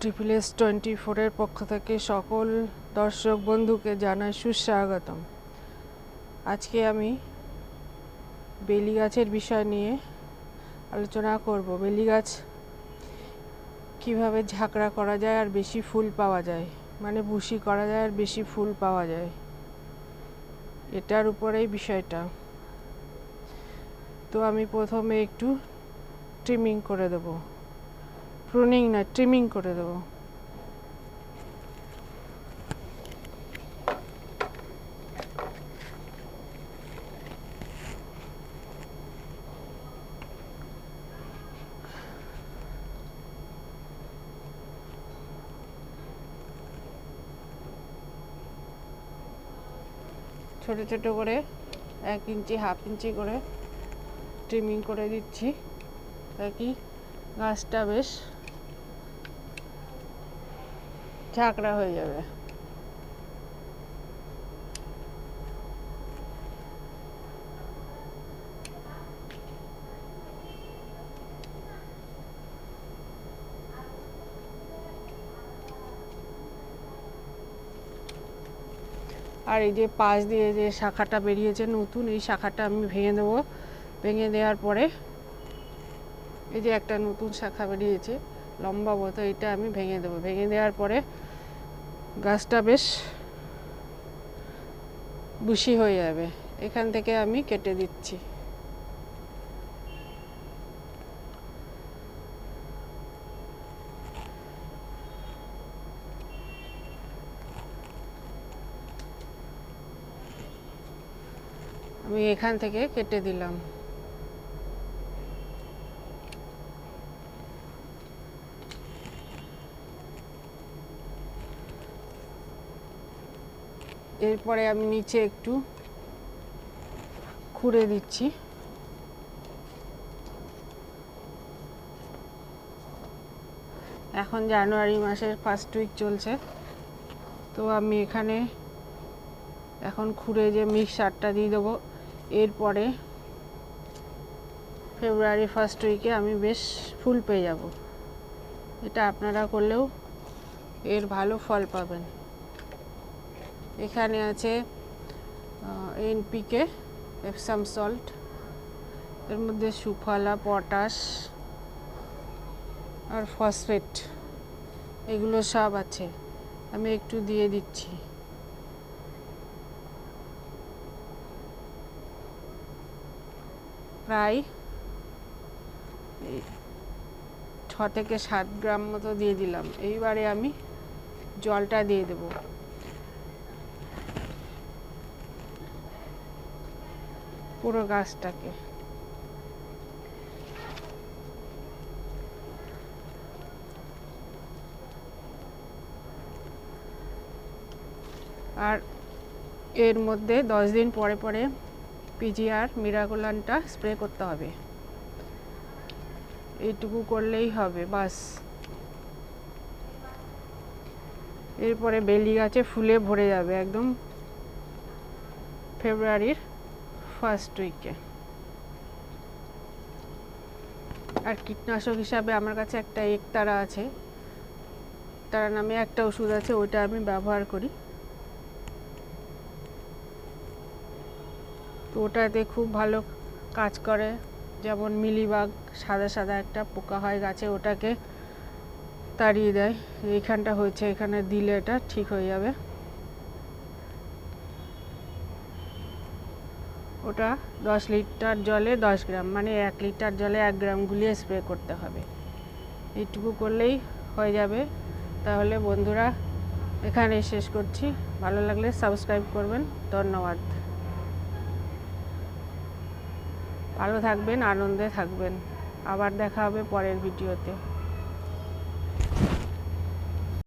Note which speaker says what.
Speaker 1: SSS24 এর পক্ষ থেকে সকল দর্শক বন্ধুকে জানাই সুস্বাগতম। আজকে আমি বেলি গাছের বিষয় নিয়ে আলোচনা করব। বেলি গাছ কিভাবে ঝাঁকড়া করা যায় আর বেশি ফুল পাওয়া যায়, মানে বুশি করা যায় আর বেশি ফুল পাওয়া যায়, এটার উপরেই বিষয়টা। তো আমি প্রথমে একটু ট্রিমিং করে দেব, প্রুনিং না ট্রিমিং করে দেব। ছোট ছোট করে 1 ইঞ্চি হাফ ইঞ্চি করে ট্রিমিং করে দিচ্ছি, তাকি গাছটা বেশ ঝাঁকড়া হয়ে যাবে। আর এই যে পাশ দিয়ে যে শাখাটা বেরিয়েছে নতুন, এই শাখাটা আমি ভেঙে দেবো। ভেঙে দেওয়ার পরে এই যে একটা নতুন শাখা বেরিয়েছে লম্বা মতো, এটা আমি ভেঙে দেবো। ভেঙে দেওয়ার পরে গাছটা বেশ বুশি হয়ে যাবে। এখান থেকে আমি কেটে দিচ্ছি। আমি এখান থেকে কেটে দিলাম। এরপরে আমি নিচে একটু খুঁড়ে দিচ্ছি। এখন জানুয়ারি মাসের ফার্স্ট উইক চলছে, তো আমি এখানে এখন খুঁড়ে যে মিক্সচারটা দিয়ে দেবো। এরপরে ফেব্রুয়ারি ফার্স্ট উইকে আমি বেশ ফুল পেয়ে যাব। এটা আপনারা করলেও এর ভালো ফল পাবেন। এখানে আছে NPK, এপসাম সল্ট, এর মধ্যে সুফলা, পটাশ আর ফসফেট, এগুলো সব আছে। আমি একটু দিয়ে দিচ্ছি। প্রায় 6 থেকে 7 গ্রাম মতো দিয়ে দিলাম। এইবারে আমি জলটা দিয়ে দেব। পুরো গাছটাকে আর এর মধ্যে 10 দিন পরে পরে PGR মিরাকুলানটা স্প্রে করতে হবে। এইটুকু করলেই হবে বাস। এরপরে বেলি গাছে ফুলে ভরে যাবে একদম ফেব্রুয়ারির ফার্স্ট উইকে। আর কীটনাশক হিসাবে আমার কাছে একটা একতারা আছে, তারা নামে একটা ওষুধ আছে, ওইটা আমি ব্যবহার করি। তো ওটাতে খুব ভালো কাজ করে। যেমন মিলিবাগ, সাদা সাদা একটা পোকা হয় গাছে, ওটাকে তাড়িয়ে দেয়। এইখানটা হয়েছে, এখানে দিলে এটা ঠিক হয়ে যাবে। ওটা 10 লিটার জলে 10 গ্রাম, মানে 1 লিটার জলে 1 গ্রাম গুলিয়ে স্প্রে করতে হবে। এইটুকু করলেই হয়ে যাবে। তাহলে বন্ধুরা এখানে শেষ করছি। ভালো লাগলে সাবস্ক্রাইব করবেন। ধন্যবাদ। ভালো থাকবেন, আনন্দে থাকবেন। আবার দেখা হবে পরের ভিডিওতে।